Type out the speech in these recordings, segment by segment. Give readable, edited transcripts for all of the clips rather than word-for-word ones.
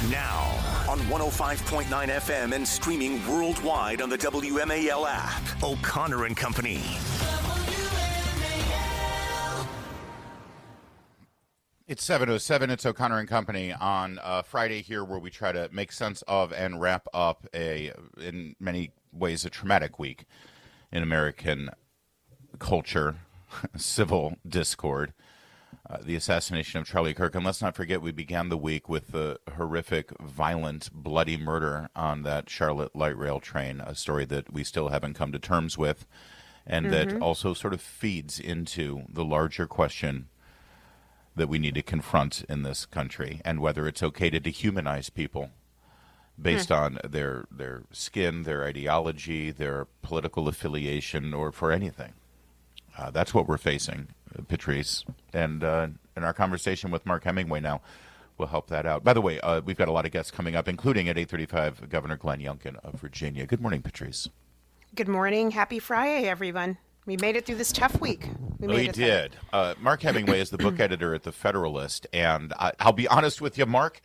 Now, on 105.9 FM and streaming worldwide on the WMAL app, O'Connor and Company. It's 7:07. It's O'Connor and Company on Friday here, where we try to make sense of and wrap up in many ways, a traumatic week in American culture, civil discord. The assassination of Charlie Kirk. And let's not forget, we began the week with the horrific, violent, bloody murder on that Charlotte light rail train, a story that we still haven't come to terms with, and that also sort of feeds into the larger question that we need to confront in this country, and whether it's okay to dehumanize people based on their skin, their ideology, their political affiliation, or for anything. That's what we're facing, Patrice. And in our conversation with Mark Hemingway now, we'll help that out. By the way, we've got a lot of guests coming up, including at 8:35, Governor Glenn Youngkin of Virginia. Good morning, Patrice. Good morning. Happy Friday, everyone. We made it through this tough week. We did. Mark Hemingway is the book editor at the Federalist. And I'll be honest with you, Mark,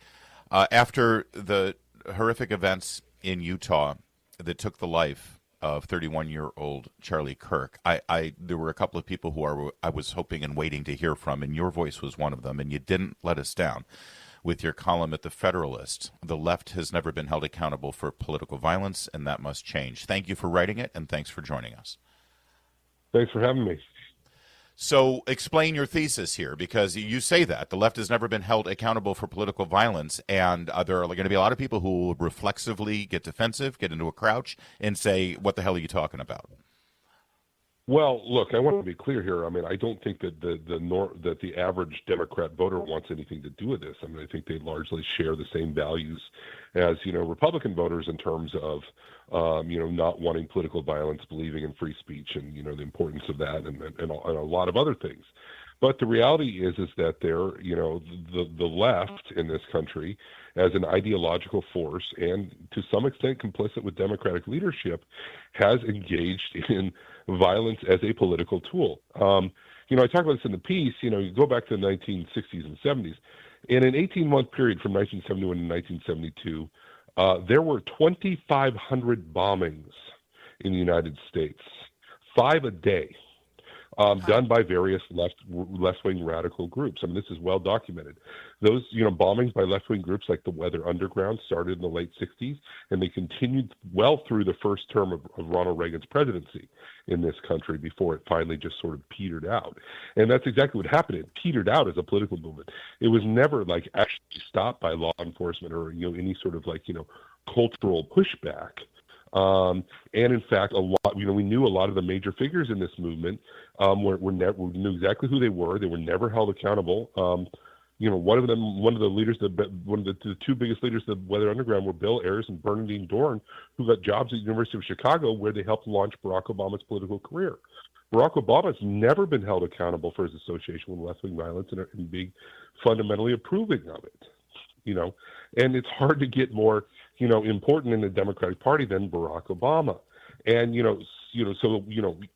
after the horrific events in Utah that took the life of 31-year-old Charlie Kirk, there were a couple of people who I was hoping and waiting to hear from, and your voice was one of them, and you didn't let us down with your column at the Federalist. The left has never been held accountable for political violence, and that must change. Thank you for writing it, and thanks for joining us. Thanks for having me. So explain your thesis here, because you say that the left has never been held accountable for political violence, and there are going to be a lot of people who will reflexively get defensive, get into a crouch, and say, what the hell are you talking about? Well, look, I want to be clear here. I mean, I don't think that that the average Democrat voter wants anything to do with this. I mean, I think they largely share the same values as, Republican voters in terms of, not wanting political violence, believing in free speech, and, the importance of that, and a lot of other things. But the reality is that the left in this country, as an ideological force, and to some extent complicit with Democratic leadership, has engaged in violence as a political tool. I talk about this in the piece. You go back to the 1960s and 70s. In an 18-month period from 1971 to 1972, there were 2,500 bombings in the United States, 5 a day. Done by various left-wing radical groups. I mean, this is well documented. Those, bombings by left-wing groups like the Weather Underground started in the late 60s, and they continued well through the first term of Ronald Reagan's presidency in this country before it finally just sort of petered out. And that's exactly what happened. It petered out as a political movement. It was never actually stopped by law enforcement or, any sort of cultural pushback. And in fact, a lot, we knew a lot of the major figures in this movement we knew exactly who they were. They were never held accountable. One of the two biggest leaders of the Weather Underground were Bill Ayers and Bernardine Dohrn, who got jobs at the University of Chicago, where they helped launch Barack Obama's political career. Barack Obama's never been held accountable for his association with left-wing violence and being fundamentally approving of it. And it's hard to get more important in the Democratic Party than Barack Obama. And, so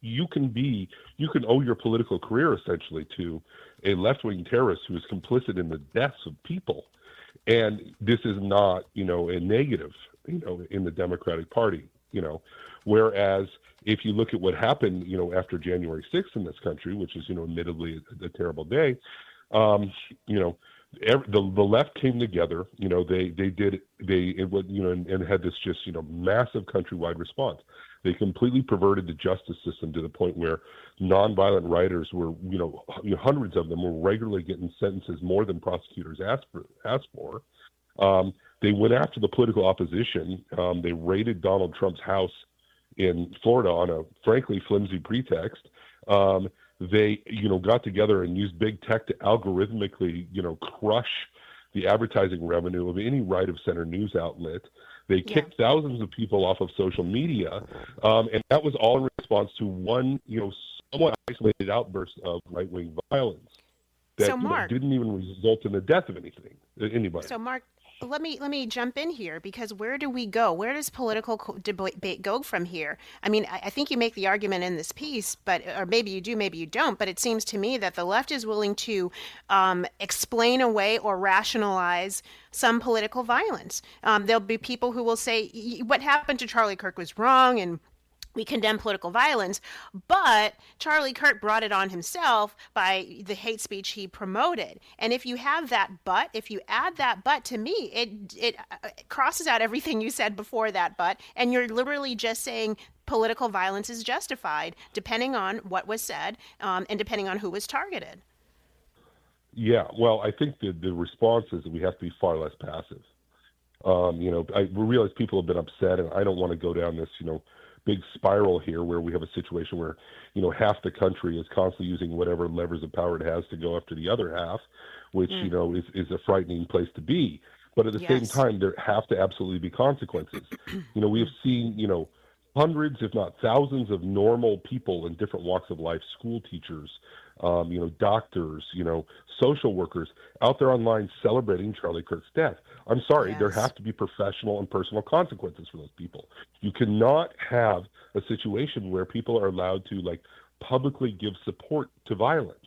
you can owe your political career essentially to a left-wing terrorist who is complicit in the deaths of people. And this is not, a negative, in the Democratic Party, whereas if you look at what happened, after January 6th in this country, which is, admittedly a terrible day, the left came together, and had this just, massive countrywide response. They completely perverted the justice system to the point where nonviolent rioters were, hundreds of them were regularly getting sentences more than prosecutors asked for. They went after the political opposition. They raided Donald Trump's house in Florida on a frankly flimsy pretext. They, got together and used big tech to algorithmically, crush the advertising revenue of any right-of-center news outlet. They kicked thousands of people off of social media, and that was all in response to one, somewhat isolated outburst of right-wing violence that So, Mark, didn't even result in the death of anybody. So, Mark, let me jump in here, because where do we go? Where does political debate go from here? I mean, I think you make the argument in this piece, but or maybe you do, maybe you don't. But it seems to me that the left is willing to explain away or rationalize some political violence. There'll be people who will say what happened to Charlie Kirk was wrong, and we condemn political violence, but Charlie Kirk brought it on himself by the hate speech he promoted. And if you have that but, if you add that but, to me, it crosses out everything you said before that but, and you're literally just saying political violence is justified depending on what was said, and depending on who was targeted. Yeah, well, I think the response is that we have to be far less passive. I realize people have been upset, and I don't want to go down this, big spiral here where we have a situation where, half the country is constantly using whatever levers of power it has to go after the other half, which, is a frightening place to be. But at the same time, there have to absolutely be consequences. We have seen, hundreds, if not thousands, of normal people in different walks of life, school teachers, doctors, social workers out there online celebrating Charlie Kirk's death. I'm sorry, there have to be professional and personal consequences for those people. You cannot have a situation where people are allowed to publicly give support to violence.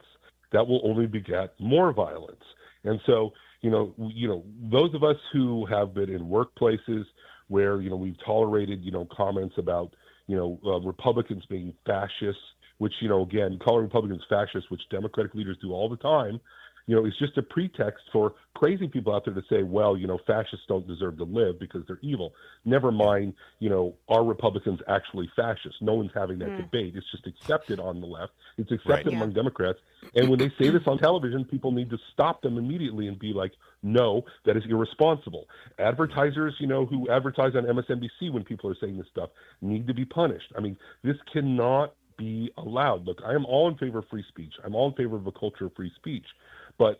That will only beget more violence. And so, those of us who have been in workplaces where, we've tolerated, comments about, Republicans being fascists, which, again, calling Republicans fascists, which Democratic leaders do all the time, is just a pretext for crazy people out there to say, well, fascists don't deserve to live because they're evil. Never mind, are Republicans actually fascists? No one's having that debate. It's just accepted on the left. It's accepted among Democrats. And when they say this on television, people need to stop them immediately and be like, no, that is irresponsible. Advertisers, who advertise on MSNBC when people are saying this stuff need to be punished. I mean, this cannot be allowed. Look, I am all in favor of free speech. I'm all in favor of a culture of free speech. But,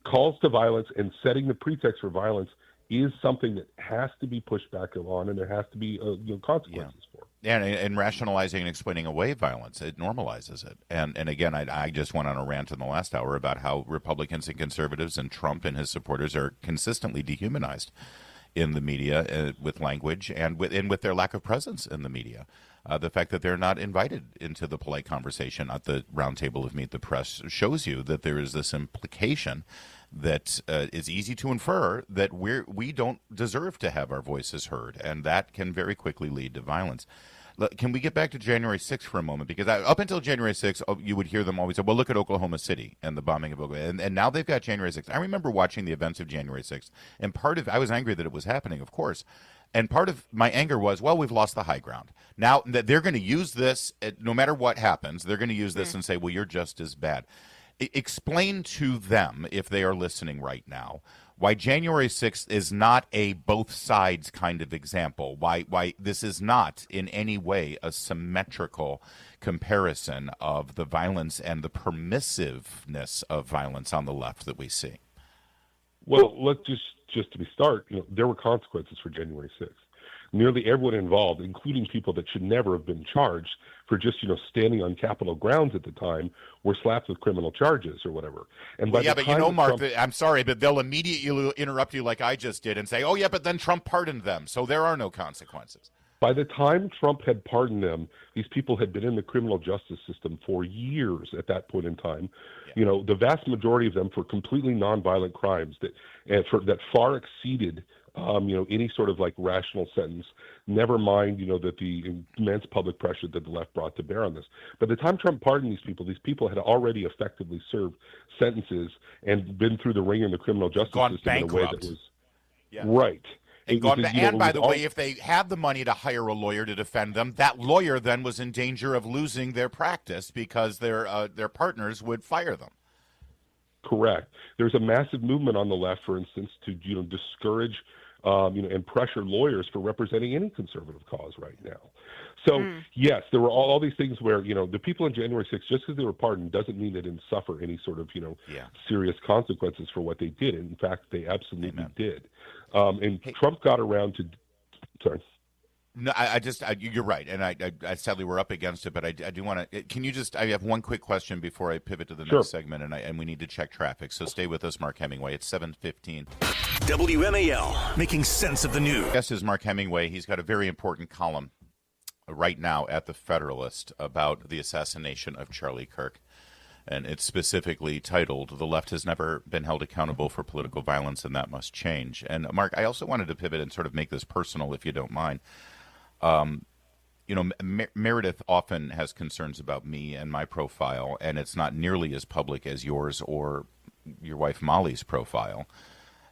calls to violence and setting the pretext for violence is something that has to be pushed back on, and there has to be consequences for it. And rationalizing and explaining away violence, it normalizes it. And again, I just went on a rant in the last hour about how Republicans and conservatives and Trump and his supporters are consistently dehumanized in the media with language and with their lack of presence in the media. The fact that they're not invited into the polite conversation at the round table of Meet the Press shows you that there is this implication that is easy to infer that we don't deserve to have our voices heard, and that can very quickly lead to violence. Can we get back to January 6th for a moment? Because up until January 6th, you would hear them always say, well, look at Oklahoma City and the bombing of Oklahoma. And now they've got January 6th. I remember watching the events of January 6th, and I was angry that it was happening, of course. And part of my anger was, well, we've lost the high ground. Now that they're going to use this, no matter what happens, they're going to use this and say, well, you're just as bad. Explain to them, if they are listening right now, why January 6th is not a both sides kind of example, why this is not in any way a symmetrical comparison of the violence and the permissiveness of violence on the left that we see. Well, let's just to start, there were consequences for January 6th. Nearly everyone involved, including people that should never have been charged for just, standing on Capitol grounds at the time, were slapped with criminal charges or whatever. And but Mark, I'm sorry, but they'll immediately interrupt you like I just did and say, oh, yeah, but then Trump pardoned them, so there are no consequences. By the time Trump had pardoned them, these people had been in the criminal justice system for years at that point in time. Yeah. The vast majority of them for completely nonviolent crimes that far exceeded any sort of rational sentence, never mind, that the immense public pressure that the left brought to bear on this. By the time Trump pardoned these people had already effectively served sentences and been through the ringer in the criminal justice system bankrupt. In a way that was right. And by the way, if they had the money to hire a lawyer to defend them, that lawyer then was in danger of losing their practice because their partners would fire them. Correct. There's a massive movement on the left, for instance, to discourage and pressure lawyers for representing any conservative cause right now. So, yes, there were all these things where, the people on January 6th, just because they were pardoned doesn't mean they didn't suffer any sort of, serious consequences for what they did. In fact, they absolutely did. And Trump got around to – sorry. No, you're right, and I sadly we're up against it, but I do want to. Can you just? I have one quick question before I pivot to the Sure. next segment, and we need to check traffic. So stay with us, Mark Hemingway. It's 7:15. WMAL, making sense of the news. Guest is Mark Hemingway. He's got a very important column right now at the Federalist about the assassination of Charlie Kirk. And it's specifically titled, "The Left Has Never Been Held Accountable for Political Violence, and That Must Change." And Mark, I also wanted to pivot and sort of make this personal, if you don't mind. Meredith often has concerns about me and my profile, and it's not nearly as public as yours or your wife Molly's profile.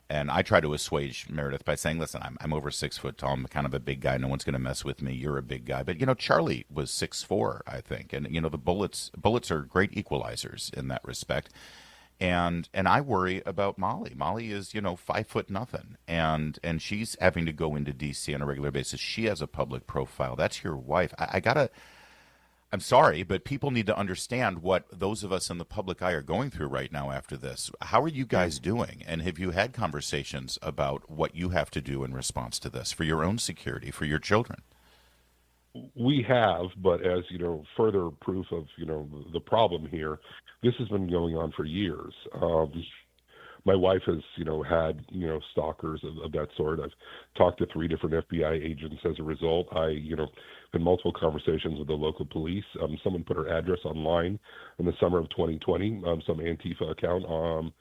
And I try to assuage Meredith by saying, listen, I'm over 6 foot tall. I'm kind of a big guy. No one's going to mess with me. You're a big guy. But, Charlie was 6'4", I think. And, the bullets are great equalizers in that respect. And I worry about Molly. Molly is, 5 foot nothing. And she's having to go into D.C. on a regular basis. She has a public profile. That's your wife. I'm sorry, but people need to understand what those of us in the public eye are going through right now after this. How are you guys doing? And have you had conversations about what you have to do in response to this for your own security, for your children? We have, but as further proof of the problem here, this has been going on for years. My wife has had stalkers of that sort. I've talked to 3 different FBI agents as a result. I had multiple conversations with the local police. Someone put her address online in the summer of 2020, some Antifa account.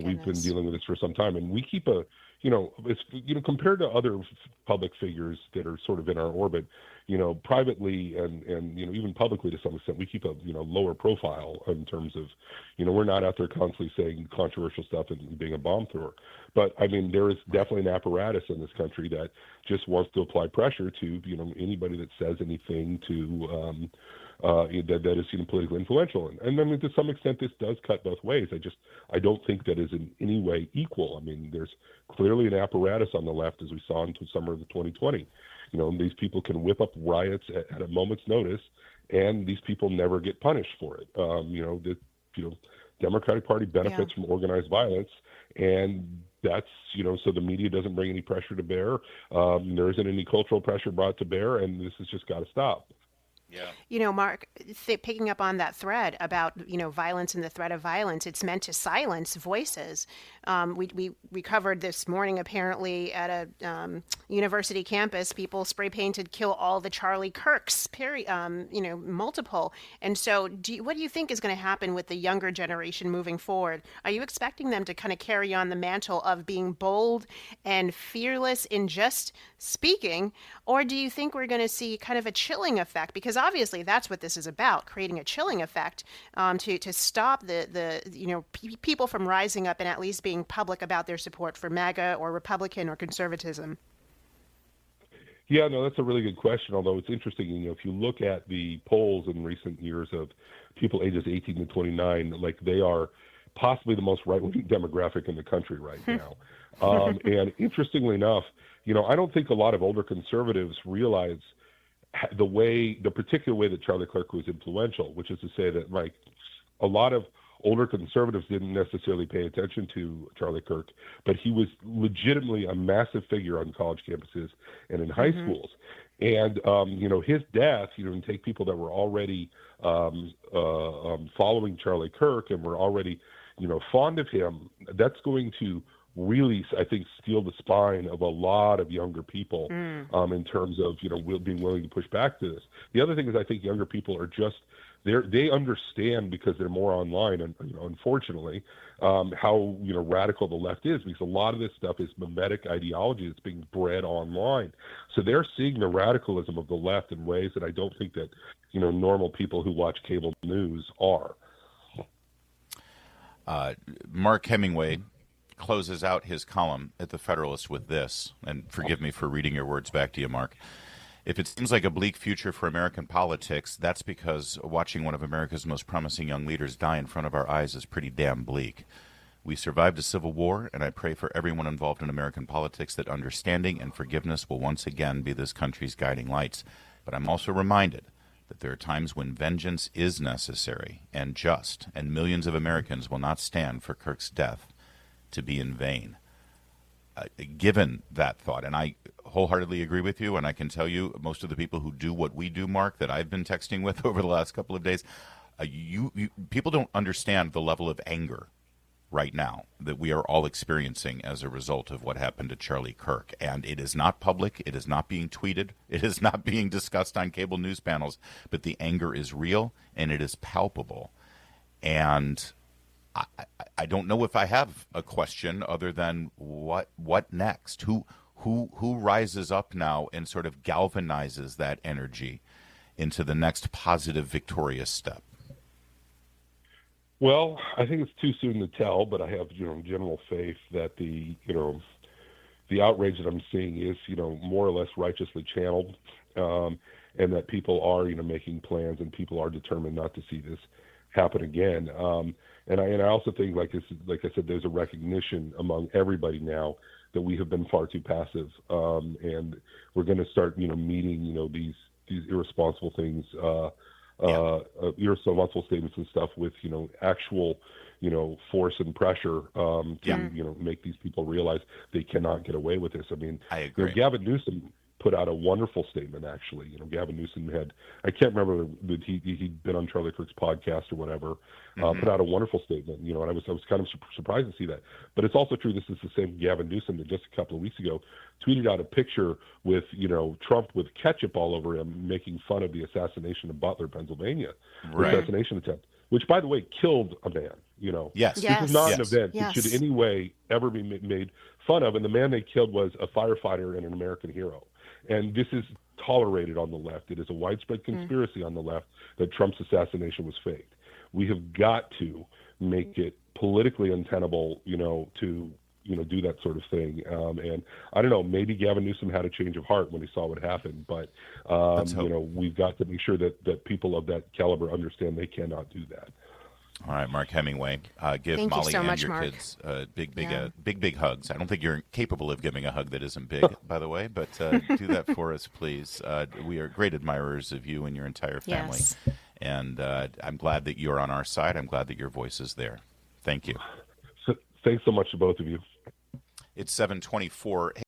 We've been dealing with this for some time, and we keep a it's compared to other public figures that are sort of in our orbit, privately and even publicly to some extent, we keep a lower profile in terms of we're not out there constantly saying controversial stuff and being a bomb thrower. But I mean, there is definitely an apparatus in this country that just wants to apply pressure to anybody that says anything to that is politically influential. And I mean, to some extent, this does cut both ways. I don't think that is in any way equal. I mean, there's clearly an apparatus on the left, as we saw in the summer of 2020. These people can whip up riots at a moment's notice, and these people never get punished for it. The Democratic Party benefits from organized violence, and that's so the media doesn't bring any pressure to bear. There isn't any cultural pressure brought to bear, and this has just got to stop. Yeah. Mark, picking up on that thread about, violence and the threat of violence, it's meant to silence voices. We covered this morning, apparently, at a university campus, people spray painted, "Kill all the Charlie Kirks," multiple. And so what do you think is going to happen with the younger generation moving forward? Are you expecting them to kind of carry on the mantle of being bold and fearless in just speaking? Or do you think we're going to see kind of a chilling effect? Because obviously that's what this is about, creating a chilling effect to stop the people from rising up and at least being public about their support for MAGA or Republican or conservatism. Yeah, no, that's a really good question. Although it's interesting, if you look at the polls in recent years of people ages 18 to 29, like they are possibly the most right-wing demographic in the country right now. And interestingly enough, I don't think a lot of older conservatives realize the particular way that Charlie Kirk was influential, which is to say that like a lot of older conservatives didn't necessarily pay attention to Charlie Kirk, but he was legitimately a massive figure on college campuses and in high schools. And, his death, and take people that were already following Charlie Kirk and were already, fond of him, that's going to really, I think, steel the spine of a lot of younger people in terms of, being willing to push back to this. The other thing is I think younger people are just, they understand because they're more online, and unfortunately, how radical the left is, because a lot of this stuff is mimetic ideology that's being bred online. So they're seeing the radicalism of the left in ways that I don't think that normal people who watch cable news are. Mark Hemingway closes out his column at the Federalist with this, and forgive me for reading your words back to you, Mark. If it seems like a bleak future for American politics, that's because watching one of America's most promising young leaders die in front of our eyes is pretty damn bleak. We survived a civil war, and I pray for everyone involved in American politics that understanding and forgiveness will once again be this country's guiding lights. But I'm also reminded that there are times when vengeance is necessary and just, and millions of Americans will not stand for Kirk's death to be in vain. Given that thought, and I wholeheartedly agree with you, and I can tell you most of the people who do what we do, Mark, that I've been texting with over the last couple of days, people don't understand the level of anger right now that we are all experiencing as a result of what happened to Charlie Kirk. And it is not public. It is not being tweeted. It is not being discussed on cable news panels. But the anger is real, and it is palpable. And I don't know if I have a question other than what next? Who rises up now and sort of galvanizes that energy into the next positive, victorious step? Well, I think it's too soon to tell, but I have, general faith that the outrage that I'm seeing is, more or less righteously channeled, and that people are, making plans, and people are determined not to see this happen again. And I also think, like I said, there's a recognition among everybody now that we have been far too passive, and we're going to start, meeting, these irresponsible things. Irresponsible statements and stuff with, actual, force and pressure to, make these people realize they cannot get away with this. I mean, I agree. Gavin Newsom put out a wonderful statement, actually. Gavin Newsom I can't remember that he'd been on Charlie Kirk's podcast or whatever, put out a wonderful statement, and I was kind of surprised to see that. But it's also true, this is the same Gavin Newsom that just a couple of weeks ago tweeted out a picture with, Trump with ketchup all over him, making fun of the assassination of Butler, Pennsylvania, right. Assassination attempt, which, by the way, killed a man, Yes. This is not an event Yes. that should in any way ever be made fun of. And the man they killed was a firefighter and an American hero. And this is tolerated on the left. It is a widespread conspiracy on the left that Trump's assassination was faked. We have got to make it politically untenable, to do that sort of thing. And I don't know, maybe Gavin Newsom had a change of heart when he saw what happened, but we've got to make sure that people of that caliber understand they cannot do that. All right, Mark Hemingway, give Thank Molly you so and much, your Mark. kids big hugs. I don't think you're capable of giving a hug that isn't big, by the way, but do that for us, please. We are great admirers of you and your entire family, Yes. and I'm glad that you're on our side. I'm glad that your voice is there. Thank you. So, thanks so much to both of you. It's 7:24.